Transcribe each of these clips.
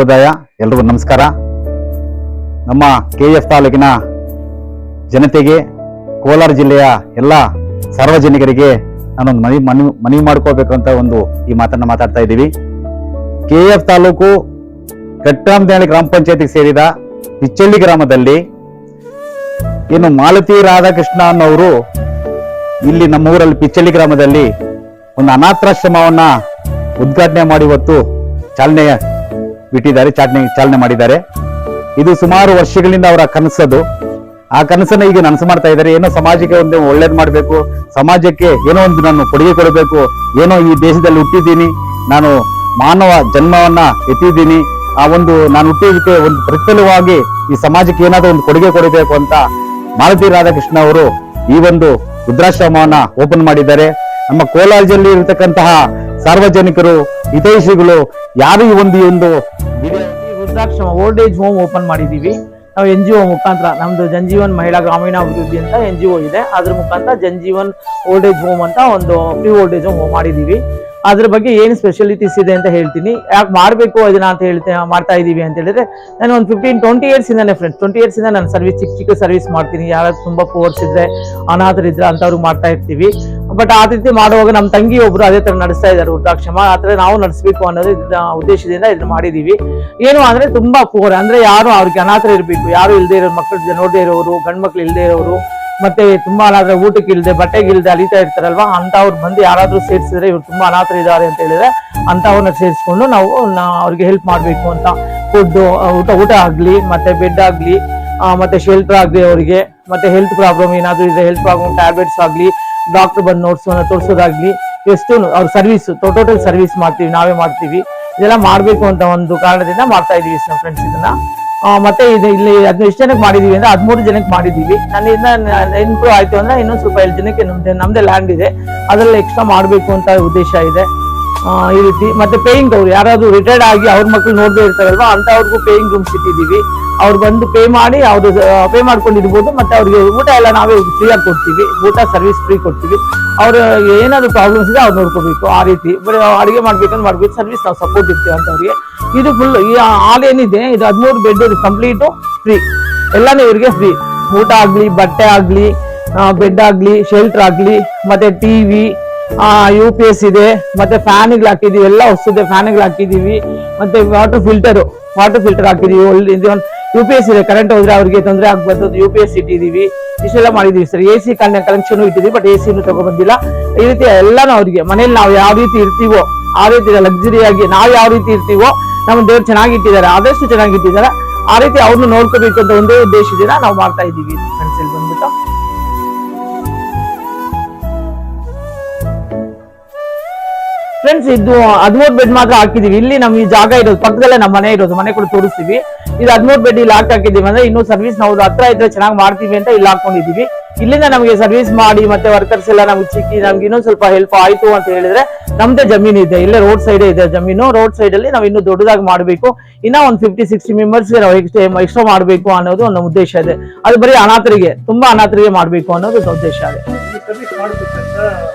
ಶುಭೋದಯ, ಎಲ್ರಿಗೂ ನಮಸ್ಕಾರ. ನಮ್ಮ KF ತಾಲೂಕಿನ ಜನತೆಗೆ, ಕೋಲಾರ ಜಿಲ್ಲೆಯ ಎಲ್ಲ ಸಾರ್ವಜನಿಕರಿಗೆ ನಾನೊಂದು ಮನವಿ ಮಾಡ್ಕೋಬೇಕು ಅಂತ ಈ ಮಾತನ್ನ ಮಾತಾಡ್ತಾ ಇದ್ದೀವಿ. KF ತಾಲೂಕು ಕಟ್ಟಂದೇಳಿ ಗ್ರಾಮ ಪಂಚಾಯತಿಗೆ ಸೇರಿದ ಪಿಚ್ಚಳ್ಳಿ ಗ್ರಾಮದಲ್ಲಿ ಏನು ಮಾಲತಿ ರಾಧಾಕೃಷ್ಣ ಅನ್ನೋರು ಇಲ್ಲಿ ನಮ್ಮ ಊರಲ್ಲಿ ಪಿಚ್ಚಳ್ಳಿ ಗ್ರಾಮದಲ್ಲಿ ಒಂದು ಅನಾಥಾಶ್ರಮವನ್ನ ಉದ್ಘಾಟನೆ ಮಾಡಿ ಇವತ್ತು ಚಾಲನೆ ಮಾಡಿದ್ದಾರೆ. ಇದು ಸುಮಾರು ವರ್ಷಗಳಿಂದ ಅವರ ಕನಸದು. ಆ ಕನಸನ್ನ ಈಗ ನನಸು ಮಾಡ್ತಾ ಇದ್ದಾರೆ. ಏನೋ ಸಮಾಜಕ್ಕೆ ಒಂದು ಒಳ್ಳೇದು ಮಾಡಬೇಕು, ಸಮಾಜಕ್ಕೆ ಏನೋ ಒಂದು ನಾನು ಕೊಡುಗೆ ಕೊಡಬೇಕು, ಏನೋ ಈ ದೇಶದಲ್ಲಿ ಹುಟ್ಟಿದ್ದೀನಿ, ನಾನು ಮಾನವ ಜನ್ಮವನ್ನ ಎತ್ತಿದ್ದೀನಿ, ನಾನು ಹುಟ್ಟಿದಕ್ಕೆ ಒಂದು ಪ್ರತಿಫಲವಾಗಿ ಈ ಸಮಾಜಕ್ಕೆ ಏನಾದರೂ ಒಂದು ಕೊಡುಗೆ ಕೊಡಬೇಕು ಅಂತ ಮಾಲತಿ ರಾಧಾಕೃಷ್ಣ ಅವರು ಈ ಒಂದು ವೃದ್ಧಾಶ್ರಮವನ್ನ ಓಪನ್ ಮಾಡಿದ್ದಾರೆ. ನಮ್ಮ ಕೋಲಾರ ಜಿಲ್ಲೆ ಇರತಕ್ಕಂತಹ ಸಾರ್ವಜನಿಕರು, ಹಿತೈಷಿಗಳು ಯಾರು ಈ ಒಂದು ವೃದ್ಧಾಶ್ರಮ ಓಲ್ಡ್ ಏಜ್ ಹೋಮ್ ಓಪನ್ ಮಾಡಿದೀವಿ ನಾವು NGO ಮುಖಾಂತರ. ನಮ್ದು ಜನಜೀವನ್ ಮಹಿಳಾ ಗ್ರಾಮೀಣ ಅಭಿವೃದ್ಧಿ ಅಂತ NGO ಇದೆ. ಅದ್ರ ಮುಖಾಂತರ ಜನಜೀವನ್ ಓಲ್ಡ್ ಏಜ್ ಹೋಮ್ ಅಂತ ಒಂದು ಫ್ರೀ ಓಲ್ಡ್ ಏಜ್ ಹೋಮ್ ಮಾಡಿದೀವಿ. ಅದ್ರ ಬಗ್ಗೆ ಏನು ಸ್ಪೆಷಾಲಿಟೀಸ್ ಇದೆ ಅಂತ ಹೇಳ್ತೀನಿ. ಯಾಕೆ ಮಾಡಬೇಕು ಇದನ್ನ ಅಂತ ಮಾಡ್ತಾ ಇದೀವಿ ಅಂತ ಹೇಳಿದ್ರೆ, ನಾನು ಒಂದು 15-20 ಇಯರ್ಸ್ ಇಂದಾನೆ ಫ್ರೆಂಡ್ಸ್ 20 ಇಯರ್ಸ್ ಇಂದ ನಾನು ಸರ್ವಿಸ್ ಚಿಕ್ಕ ಸರ್ವಿಸ್ ಮಾಡ್ತೀನಿ. ಯಾರಾದ್ರೂ ತುಂಬಾ ಪೋರ್ಸ್ ಇದ್ರೆ, ಅನಾಥರಿದ್ರೆ ಅಂತವ್ರಿಗೆ ಮಾಡ್ತಾ ಇರ್ತೀವಿ. ಬಟ್ ಆ ರೀತಿ ಮಾಡುವಾಗ ನಮ್ಮ ತಂಗಿ ಒಬ್ರು ಅದೇ ತರ ನಡೆಸ್ತಾ ಇದ್ದಾರೆ ವೃದ್ಧಾಶ್ರಮ. ಆ ತರ ನಾವು ನಡೆಸಬೇಕು ಅನ್ನೋದು ಉದ್ದೇಶದಿಂದ ಇದನ್ನ ಮಾಡಿದೀವಿ. ಏನು ಅಂದ್ರೆ ತುಂಬಾ ಪೋರ್ ಅಂದ್ರೆ ಯಾರು ಅವ್ರಿಗೆ ಅನಾಥರು ಇರ್ಬೇಕು, ಯಾರು ಇಲ್ದೇ ಇರೋ ಮಕ್ಕಳು ನೋಡದೇ ಇರೋರು, ಗಂಡ್ ಮಕ್ಳು ಇಲ್ದೇ ಇರೋರು, ಮತ್ತೆ ತುಂಬಾ ಅನಾಥರ ಊಟಕ್ಕೆ ಇಲ್ದೆ ಬಟ್ಟೆಗೆ ಇಲ್ದೆ ಅಲಿತಾ ಇರ್ತಾರಲ್ವಾ, ಅಂತವ್ರು ಬಂದು ಯಾರಾದ್ರೂ ಸೇರಿಸಿದ್ರೆ ಇವ್ರು ತುಂಬಾ ಅನಾಥರು ಇದ್ದಾರೆ ಅಂತ ಹೇಳಿದ್ರೆ ಅಂತವ್ರನ್ನ ಸೇರಿಸ್ಕೊಂಡು ನಾವು ಅವ್ರಿಗೆ ಹೆಲ್ಪ್ ಮಾಡ್ಬೇಕು ಅಂತ ಫುಡ್ ಊಟ ಆಗ್ಲಿ, ಮತ್ತೆ ಬೆಡ್ ಆಗ್ಲಿ, ಮತ್ತೆ ಶೆಲ್ಟರ್ ಆಗ್ಲಿ, ಅವರಿಗೆ ಮತ್ತೆ ಹೆಲ್ತ್ ಪ್ರಾಬ್ಲಮ್ ಏನಾದ್ರು ಇದ್ರೆ ಹೆಲ್ತ್ ಪ್ರಾಬ್ಲಮ್ ಟ್ಯಾಬ್ಲೆಟ್ಸ್ ಆಗ್ಲಿ, ಡಾಕ್ಟರ್ ಬಂದು ತೋರಿಸೋದಾಗ್ಲಿ, ಎಷ್ಟು ಅವ್ರ ಸರ್ವಿಸ್ ಟೋಟಲ್ ಸರ್ವಿಸ್ ಮಾಡ್ತೀವಿ, ನಾವೇ ಮಾಡ್ತೀವಿ. ಇದೆಲ್ಲ ಮಾಡ್ಬೇಕು ಅಂತ ಒಂದು ಕಾರಣದಿಂದ ಮಾಡ್ತಾ ಇದೀವಿ ನಮ್ಮ ಫ್ರೆಂಡ್ಸ್ ಇದನ್ನ. ಮತ್ತೆ ಇಲ್ಲಿ ಎಷ್ಟು ಜನಕ್ಕೆ ಮಾಡಿದೀವಿ ಅಂದ್ರೆ 13 ಜನಕ್ಕೆ ಮಾಡಿದೀವಿ. ನನ್ನಿಂದ ಇಂಪ್ರೂವ್ ಆಯ್ತು ಅಂದ್ರೆ ಇನ್ನೊಂದು ಸ್ವಲ್ಪ 7 ಜನಕ್ಕೆ ನಮ್ದೇ ಲ್ಯಾಂಡ್ ಇದೆ, ಅದ್ರಲ್ಲಿ ಎಕ್ಸ್ಟ್ರಾ ಮಾಡ್ಬೇಕು ಅಂತ ಉದ್ದೇಶ ಇದೆ. ಈ ರೀತಿ ಮತ್ತೆ ಪೇಯಿಂಗ್ ಅವ್ರು ಯಾರಾದ್ರೂ ರಿಟೈರ್ಡ್ ಆಗಿ ಅವ್ರ ಮಕ್ಳು ನೋಡದೇ ಇರ್ತಾರಲ್ವಾ ಅಂತವ್ರಿಗೂ ಪೇಯಿಂಗ್ ರೂಮ್ಸ್ ಇಟ್ಟಿದೀವಿ. ಅವ್ರು ಬಂದು ಪೇ ಮಾಡಿ ಅವ್ರು ಪೇ ಮಾಡ್ಕೊಂಡಿರ್ಬೋದು. ಮತ್ತೆ ಅವ್ರಿಗೆ ಊಟ ಎಲ್ಲ ನಾವೇ ಫ್ರೀ ಆಗಿ ಕೊಡ್ತೀವಿ, ಊಟ ಸರ್ವಿಸ್ ಫ್ರೀ ಕೊಡ್ತೀವಿ. ಅವ್ರ ಏನಾದ್ರು ಪ್ರಾಬ್ಲಮ್ಸ್ ಇದೆ ಅವ್ರು ನೋಡ್ಕೋಬೇಕು. ಆ ರೀತಿ ಬರೀ ಅಡಿಗೆ ಮಾಡ್ಬೇಕಂದ್ರೆ ಮಾಡ್ಬೇಕು, ಸರ್ವಿಸ್ ನಾವು ಸಪೋರ್ಟ್ ಇರ್ತೀವಿ ಅಂತ ಅವ್ರಿಗೆ. ಇದು ಫುಲ್ ಈ ಹಾಲ್ ಏನಿದೆ ಇದು 13 ಬೆಡ್ ಕಂಪ್ಲೀಟ್ ಫ್ರೀ, ಎಲ್ಲಾನು ಇವ್ರಿಗೆ ಫ್ರೀ. ಊಟ ಆಗ್ಲಿ, ಬಟ್ಟೆ ಆಗ್ಲಿ, ಬೆಡ್ ಆಗ್ಲಿ, ಶೆಲ್ಟರ್ ಆಗ್ಲಿ, ಮತ್ತೆ ಟಿವಿ, UPS ಇದೆ, ಮತ್ತೆ ಫ್ಯಾನ್ಗಳು ಹಾಕಿದೀವಿ, ಎಲ್ಲ ಹೊಸದೆ ಫ್ಯಾನ್ಗಳು ಹಾಕಿದೀವಿ. ಮತ್ತೆ ವಾಟರ್ ಫಿಲ್ಟರ್ ಹಾಕಿದೀವಿ. UPS ಇದೆ, ಕರೆಂಟ್ ಹೋದ್ರೆ ಅವ್ರಿಗೆ ತೊಂದರೆ ಆಗ್ಬಾರ್ದು, UPS ಇಟ್ಟಿದೀವಿ. ಇಷ್ಟೆಲ್ಲ ಮಾಡಿದೀವಿ ಸರ್. AC ಕನೆಕ್ಷನ್ ಇಟ್ಟಿದೀವಿ, ಬಟ್ AC ತಗೊಬಂದಿಲ್ಲ. ಈ ರೀತಿ ಎಲ್ಲಾನು ಅವ್ರಿಗೆ ಮನೇಲಿ ನಾವು ಯಾವ ರೀತಿ ಇರ್ತೀವೋ ಆ ರೀತಿ ಲಕ್ಸುರಿಯಾಗಿ ನಾವು ಯಾವ ರೀತಿ ಇರ್ತೀವೋ ನಮ್ಮ ದೇವ್ರು ಚೆನ್ನಾಗಿಟ್ಟಿದ್ದಾರೆ, ಆದಷ್ಟು ಚೆನ್ನಾಗಿಟ್ಟಿದ್ದಾರೆ. ಆ ರೀತಿ ಅವ್ರನ್ನ ನೋಡ್ಕೋಬೇಕು ಅಂತ ಒಂದೇ ಉದ್ದೇಶದಿಂದ ನಾವು ಮಾಡ್ತಾ ಇದ್ದೀವಿ ಫ್ರೆಂಡ್ಸ್. ಇಲ್ಲಿ ಬಂದ್ಬಿಟ್ಟು ಫ್ರೆಂಡ್ಸ್ ಇದು 13 ಬೆಡ್ ಮಾತ್ರ ಹಾಕಿದೀವಿ. ಇಲ್ಲಿ ನಮ್ಗೆ ಈ ಜಾಗ ಇರೋದು ಪಕ್ಕದಲ್ಲೇ ನಮ್ಮ ಮನೆ ಇರೋದು, ಮನೆ ಕೂಡ ತೋರಿಸ್ತೀವಿ. ಇದು 13 ಬೆಡ್ ಇಲ್ಲಿ ಹಾಕಿದೀವಿ ಅಂದ್ರೆ ಇನ್ನೂ ಸರ್ವಿಸ್ ನಾವು ಹತ್ರ ಇದ್ರೆ ಚೆನ್ನಾಗಿ ಮಾಡ್ತೀವಿ ಅಂತ ಇಲ್ಲಿ ಹಾಕೊಂಡಿದೀವಿ. ಇಲ್ಲಿಂದ ನಮಗೆ ಸರ್ವಿಸ್ ಮಾಡಿ ಮತ್ತೆ ವರ್ಕರ್ಸ್ ಎಲ್ಲ ನಮ್ಗೆ ಸಿಕ್ಕಿ ನಮ್ಗೆ ಇನ್ನೊಂದು ಸ್ವಲ್ಪ ಹೆಲ್ಪ್ ಆಯ್ತು ಅಂತ ಹೇಳಿದ್ರೆ ನಮ್ದೇ ಜಮೀನು ಇದೆ, ಇಲ್ಲೇ ರೋಡ್ ಸೈಡ್ ಇದೆ ಜಮೀನು. ರೋಡ್ ಸೈಡ್ ಅಲ್ಲಿ ನಾವು ಇನ್ನೂ ದೊಡ್ಡದಾಗಿ ಮಾಡಬೇಕು. ಇನ್ನ ಒಂದು 50-60 ಮೆಂಬರ್ಸ್ ನಾವು ಎಕ್ಸ್ಟ್ರಾ ಮಾಡಬೇಕು ಅನ್ನೋದು ಒಂದು ಉದ್ದೇಶ ಇದೆ. ಅದು ಬರೀ ಅನಾಥರಿಗೆ, ತುಂಬಾ ಅನಾಥರಿಗೆ ಮಾಡಬೇಕು ಅನ್ನೋದು ಒಂದು ಉದ್ದೇಶ ಇದೆ.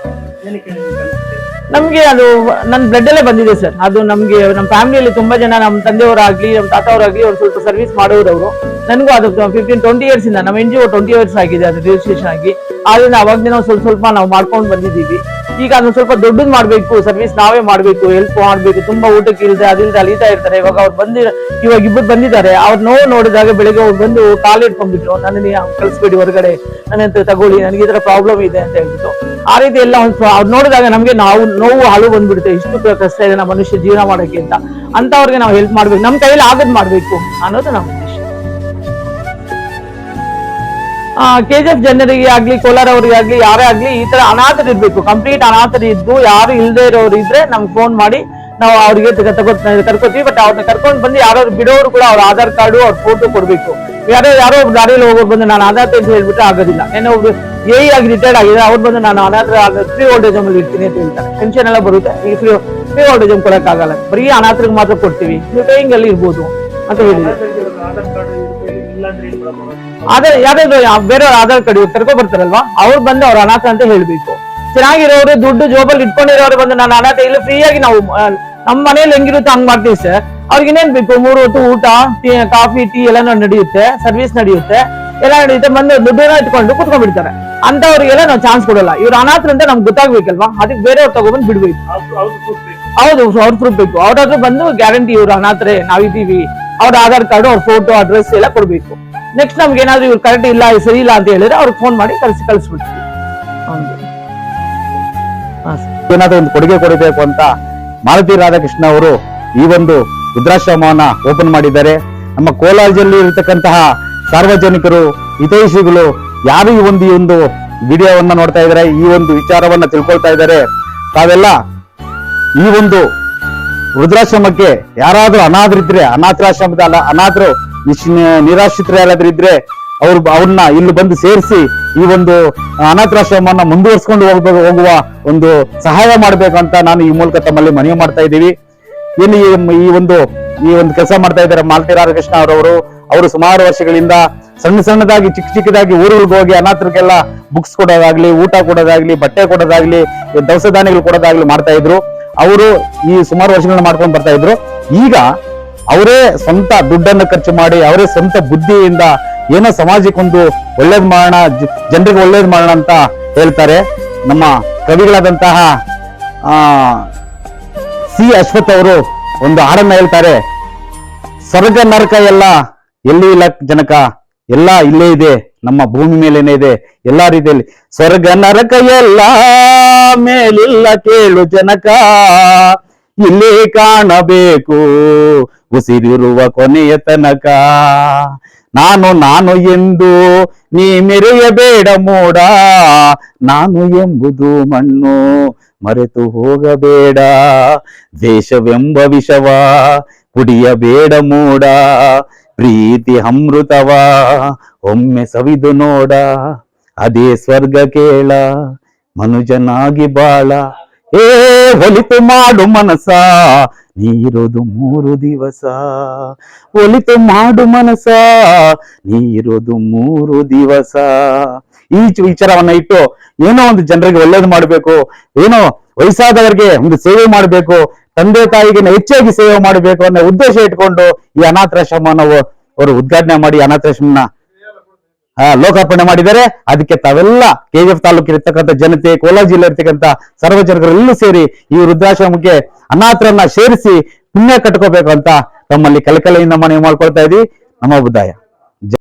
ನಮ್ಗೆ ಅದು ನನ್ನ ಬ್ಲಡ್ ಅಲ್ಲೇ ಬಂದಿದೆ ಸರ್. ಅದು ನಮ್ಗೆ ನಮ್ಮ ಫ್ಯಾಮಿಲಿಯಲ್ಲಿ ತುಂಬಾ ಜನ, ನಮ್ಮ ತಂದೆಯವರಾಗ್ಲಿ ನಮ್ಮ ತಾತವರಾಗ್ಲಿ ಅವ್ರು ಸ್ವಲ್ಪ ಸರ್ವಿಸ್ ಮಾಡೋರವರು. ನನಗೂ ಅದು 15-20 ಇಯರ್ಸ್ ಇಂದ ನಮ್ಮ NGO 20 ಇಯರ್ಸ್ ಆಗಿದೆ ಅದು ರಿಜಿಸ್ಟ್ರೇಷನ್ ಆಗಿ. ಆದ್ರಿಂದ ಅವಾಗದಿಂದ ಸ್ವಲ್ಪ ನಾವು ಮಾಡ್ಕೊಂಡು ಬಂದಿದ್ದೀವಿ. ಈಗ ಅದನ್ನ ಸ್ವಲ್ಪ ದೊಡ್ಡದು ಮಾಡ್ಬೇಕು, ಸರ್ವಿಸ್ ನಾವೇ ಮಾಡ್ಬೇಕು, ಹೆಲ್ಪ್ ಮಾಡ್ಬೇಕು. ತುಂಬಾ ಊಟಕ್ಕೆ ಇಲ್ದೆ ಅದಿಲ್ದೆ ಅಲಿತಾ ಇರ್ತಾರೆ. ಇವಾಗ ಇಬ್ಬರು ಬಂದಿದ್ದಾರೆ. ಅವ್ರು ನೋಡಿದಾಗ ಬೆಳಿಗ್ಗೆ ಅವ್ರು ಬಂದು ಕಾಲು ಇಟ್ಕೊಂಡ್ಬಿಟ್ರು, ನನಗೆ ಕಳಿಸ್ಬೇಡಿ ಹೊರಗಡೆ, ನನ್ನ ತಗೊಳ್ಳಿ, ನನಗೆ ಈ ತರ ಪ್ರಾಬ್ಲಮ್ ಇದೆ ಅಂತ ಹೇಳ್ಬಿಟ್ಟು. ಆ ರೀತಿ ಎಲ್ಲ ಅವ್ರು ನೋಡಿದಾಗ ನಮ್ಗೆ ನೋವು ಹಾಳು ಬಂದ್ಬಿಡುತ್ತೆ, ಇಷ್ಟು ಕಷ್ಟ ಇದೆ ನಮ್ಮ ಮನುಷ್ಯ ಜೀವನ ಮಾಡೋಕೆ ಅಂತ ಅವ್ರಿಗೆ ನಾವು ಹೆಲ್ಪ್ ಮಾಡ್ಬೇಕು, ನಮ್ಮ ಕೈಯಲ್ಲಿ ಆಗದ್ ಮಾಡ್ಬೇಕು ಅನ್ನೋದು ನಮ್ಮ ಉದ್ದೇಶ. KGF ಜನರಿಗೆ ಆಗ್ಲಿ, ಕೋಲಾರ ಅವರಿಗೆ ಆಗ್ಲಿ, ಯಾರೇ ಆಗ್ಲಿ ಈ ತರ ಅನಾಥರು ಇರ್ಬೇಕು, ಕಂಪ್ಲೀಟ್ ಅನಾಥರು ಇದ್ದು ಯಾರು ಇಲ್ದೇ ಇರೋರು ಇದ್ರೆ ನಮ್ಗೆ ಫೋನ್ ಮಾಡಿ ನಾವು ಅವ್ರಿಗೆ ಕರ್ಕೋತೀವಿ. ಬಟ್ ಅವ್ರನ್ನ ಕರ್ಕೊಂಡು ಬಂದು ಯಾರು ಬಿಡೋರು ಕೂಡ ಅವ್ರ ಆಧಾರ್ ಕಾರ್ಡು ಅವ್ರ ಫೋಟೋ ಕೊಡ್ಬೇಕು. ಯಾರೋ ಗಾಡಿಯಲ್ಲಿ ಹೋಗೋರು ಬಂದು ನಾನು ಅನಾಥ ಅಂತ ಹೇಳ್ಬಿಟ್ರೆ ಆಗೋದಿಲ್ಲ. ಏನೋ ಒಬ್ರು AE ಆಗಿ ರಿಟೈರ್ಡ್ ಆಗಿದೆ, ಅವ್ರು ಬಂದು ನಾನು ಅನಾಥ ಫ್ರೀ ಓಲ್ಡ್ ಏಜ್ ಹೋಮ್ ಇರ್ತೀನಿ ಅಂತ ಹೇಳ್ತಾರೆ. ಪೆನ್ಷನ್ ಎಲ್ಲ ಬರುತ್ತೆ, ಈ ಫ್ರೀ ಓಲ್ಡ್ ಏಜ್ ಹೋಮ್ ಕೊಡಕ್ಕಾಗಲ್ಲ, ಬರೀ ಅನಾಥರಿಗೆ ಮಾತ್ರ ಕೊಡ್ತೀವಿ, ನೀವು ಪೇಯಿಂಗ್ ಅಲ್ಲಿ ಇರ್ಬೋದು ಅಂತ ಹೇಳಿದ್ವಿ. ಆದ್ರೆ ಯಾರಾದ್ರು ಬೇರೆಯವ್ರ ಆಧಾರ್ ಕಾರ್ಡ್ ಕರ್ಕೊ ಬರ್ತಾರಲ್ವಾ, ಅವ್ರು ಬಂದು ಅವ್ರ ಅನಾಥ ಅಂತ ಹೇಳ್ಬೇಕು. ಚೆನ್ನಾಗಿರೋರು ದುಡ್ಡು ಜೋಬಲ್ಲಿ ಇಟ್ಕೊಂಡಿರೋರು ಬಂದು ನಾನು ಅನಾಥ ಇಲ್ಲ, ಫ್ರೀಯಾಗಿ ನಾವು ನಮ್ಮ ಮನೇಲಿ ಹೆಂಗಿರುತ್ತೆ ಹಂಗ್ ಮಾಡ್ತೀವಿ ಸರ್. ಅವ್ರಿಗೆ ಇನ್ನೇನ್ ಬೇಕು, 3 ಹೊತ್ತು ಊಟ, ಕಾಫಿ, ಟೀ ಎಲ್ಲ ನಡೆಯುತ್ತೆ, ಸರ್ವಿಸ್ ನಡೆಯುತ್ತೆ, ಎಲ್ಲ ನಡೆಯುತ್ತೆ. ಬಂದು ದುಡ್ಡನ್ನ ಇಟ್ಕೊಂಡು ಕುತ್ಕೊಂಡ್ಬಿಡ್ತಾರೆ. ಅಂತವ್ರಿಗೆಲ್ಲ ನಾವು ಚಾನ್ಸ್ ಕೊಡಲ್ಲ. ಇವ್ರು ಅನಾಥರು ಅಂತ ನಮ್ಗೆ ಗೊತ್ತಾಗ್ಬೇಕಲ್ವಾ, ಅದಕ್ಕೆ ಬೇರೆಯವ್ರು ತಗೊಬಂದು ಬಿಡ್ಬೇಕು. ಹೌದು, ಅವ್ರ ಪ್ರೂಫ್ ಬೇಕು. ಅವ್ರಾದ್ರೂ ಬಂದು ಗ್ಯಾರಂಟಿ ಇವ್ರು ಅನಾಥರೇ, ನಾವಿದ್ದೀವಿ, ಅವ್ರ ಆಧಾರ್ ಕಾರ್ಡ್, ಅವ್ರ ಫೋಟೋ, ಅಡ್ರೆಸ್ ಎಲ್ಲ ಕೊಡ್ಬೇಕು. ನೆಕ್ಸ್ಟ್ ನಮ್ಗೆ ಏನಾದ್ರು ಇವ್ರು ಕರೆಕ್ಟ್ ಇಲ್ಲ, ಸರಿ ಇಲ್ಲ ಅಂತ ಹೇಳಿದ್ರೆ ಅವ್ರಿಗೆ ಫೋನ್ ಮಾಡಿ ಕಳಿಸ್ಬಿಡ್ತೀವಿ. ಏನಾದ್ರು ಒಂದು ಕೊಡುಗೆ ಕೊಡಬೇಕು ಅಂತ ಮಾಲತಿ ರಾಧಾಕೃಷ್ಣ ಅವರು ಈ ಒಂದು ವೃದ್ಧಾಶ್ರಮವನ್ನ ಓಪನ್ ಮಾಡಿದ್ದಾರೆ. ನಮ್ಮ ಕೋಲಾರ ಜಿಲ್ಲೆ ಇರತಕ್ಕಂತಹ ಸಾರ್ವಜನಿಕರು, ಹಿತೈಷಿಗಳು ಯಾರು ಈ ಒಂದು ವಿಡಿಯೋವನ್ನ ನೋಡ್ತಾ ಇದ್ದಾರೆ, ಈ ಒಂದು ವಿಚಾರವನ್ನ ತಿಳ್ಕೊಳ್ತಾ ಇದ್ದಾರೆ, ತಾವೆಲ್ಲ ಈ ಒಂದು ವೃದ್ಧಾಶ್ರಮಕ್ಕೆ ಯಾರಾದ್ರೂ ಅನಾಥರಿದ್ರೆ, ಅನಾಥಾಶ್ರಮದ ಅನಾಥರು ನಿರಾಶ್ರಿತರು ಯಾರಾದ್ರೂ ಇದ್ರೆ ಅವ್ರನ್ನ ಇಲ್ಲಿ ಬಂದು ಸೇರಿಸಿ ಈ ಒಂದು ಅನಾಥಾಶ್ರಮವನ್ನ ಮುಂದುವರ್ಸ್ಕೊಂಡು ಹೋಗುವ ಒಂದು ಸಹಾಯ ಮಾಡ್ಬೇಕಂತ ನಾನು ಈ ಮೂಲಕ ತಮ್ಮಲ್ಲಿ ಮನವಿ ಮಾಡ್ತಾ ಇದ್ದೀವಿ. ಏನು ಈ ಒಂದು ಕೆಲಸ ಮಾಡ್ತಾ ಇದ್ದಾರೆ ಮಾಲತಿ ರಾಧಾಕೃಷ್ಣ ಅವರು ಸುಮಾರು ವರ್ಷಗಳಿಂದ ಸಣ್ಣದಾಗಿ ಚಿಕ್ಕದಾಗಿ ಊರಿಗೆ ಹೋಗಿ ಅನಾಥರಿಗೆಲ್ಲ ಬುಕ್ಸ್ ಕೊಡೋದಾಗ್ಲಿ, ಊಟ ಕೊಡೋದಾಗ್ಲಿ, ಬಟ್ಟೆ ಕೊಡೋದಾಗ್ಲಿ, ದವಸ ಧಾನ್ಯಗಳು ಕೊಡೋದಾಗ್ಲಿ ಮಾಡ್ತಾ ಇದ್ರು. ಅವರು ಈ ಸುಮಾರು ವರ್ಷಗಳನ್ನ ಮಾಡ್ಕೊಂಡು ಬರ್ತಾ ಇದ್ರು. ಈಗ ಅವರೇ ಸ್ವಂತ ದುಡ್ಡನ್ನು ಖರ್ಚು ಮಾಡಿ, ಅವರೇ ಸ್ವಂತ ಬುದ್ಧಿಯಿಂದ ಏನೋ ಸಮಾಜಕ್ಕೊಂದು ಒಳ್ಳೇದ್ ಮಾಡೋಣ, ಜನರಿಗೆ ಒಳ್ಳೇದ್ ಮಾಡೋಣ ಅಂತ ಹೇಳ್ತಾರೆ. ನಮ್ಮ ಕವಿಗಳಾದಂತಹ ಸಿ ಅಶ್ವಥ್ ಅವರು ಒಂದು ಹಾಡನ್ನ ಹೇಳ್ತಾರೆ, ಸ್ವರ್ಗ ನರಕ ಎಲ್ಲ ಎಲ್ಲಿ ಇಲ್ಲ ಜನಕ, ಎಲ್ಲ ಇಲ್ಲೇ ಇದೆ, ನಮ್ಮ ಭೂಮಿ ಮೇಲೇನೆ ಇದೆ ಎಲ್ಲಾ ರೀತಿಯಲ್ಲಿ. ಸ್ವರ್ಗ ನರಕ ಎಲ್ಲ ಮೇಲಿಲ್ಲ ಕೇಳು ಜನಕ, ಇಲ್ಲೇ ಕಾಣಬೇಕು ಉಸಿರಿರುವ ಕೊನೆಯ ತನಕ. ನಾನು ಎಂದು ನೀ ಮೆರೆಯಬೇಡ ಮೋಡ, ನಾನು ಎಂಬುದು ಮಣ್ಣು ಮರೆತು ಹೋಗಬೇಡ. ದ್ವೇಷವೆಂಬ ವಿಷವ ಕುಡಿಯಬೇಡ ಮೂಡ, ಪ್ರೀತಿ ಅಮೃತವ ಒಮ್ಮೆ ಸವಿದು ನೋಡ. ಅದೇ ಸ್ವರ್ಗ ಕೇಳ ಮನುಜನಾಗಿ ಬಾಳ. ಒಲಿತು ಮಾಡು ಮನಸ ನೀರೋದು 3 ದಿವಸ, ಒಲಿತು ಮಾಡು ಮನಸ ನೀರೋದು 3 ದಿವಸ. ಈ ವಿಚಾರವನ್ನ ಇಟ್ಟು ಏನೋ ಒಂದು ಜನರಿಗೆ ಒಳ್ಳೇದು ಮಾಡ್ಬೇಕು, ಏನೋ ವಯಸ್ಸಾದವರಿಗೆ ಒಂದು ಸೇವೆ ಮಾಡ್ಬೇಕು, ತಂದೆ ತಾಯಿಗೆ ಹೆಚ್ಚಾಗಿ ಸೇವೆ ಮಾಡಬೇಕು ಅನ್ನೋ ಉದ್ದೇಶ ಇಟ್ಕೊಂಡು ಈ ಅನಾಥಾಶ್ರಮನ ಅವರು ಉದ್ಘಾಟನೆ ಮಾಡಿ ಅನಾಥಾಶ್ರಮನ ಲೋಕಾರ್ಪಣೆ ಮಾಡಿದ್ದಾರೆ. ಅದಕ್ಕೆ ತಾವೆಲ್ಲ KGF ತಾಲೂಕಿನ ಇರ್ತಕ್ಕಂಥ ಜನತೆ, ಕೋಲಾರ ಜಿಲ್ಲೆ ಇರ್ತಕ್ಕಂಥ ಸಾರ್ವಜನಿಕರೆಲ್ಲೂ ಸೇರಿ ಈ ವೃದ್ಧಾಶ್ರಮಕ್ಕೆ ಅನಾಥರನ್ನ ಸೇರಿಸಿ ಪುಣ್ಯ ಕಟ್ಕೋಬೇಕು ಅಂತ ತಮ್ಮಲ್ಲಿ ಕಳಕಳಿಯಿಂದ ಮನವಿ ಮಾಡ್ಕೊಳ್ತಾ ಇದೀವಿ. ನಮೋ ಬುದ್ಧಾಯ.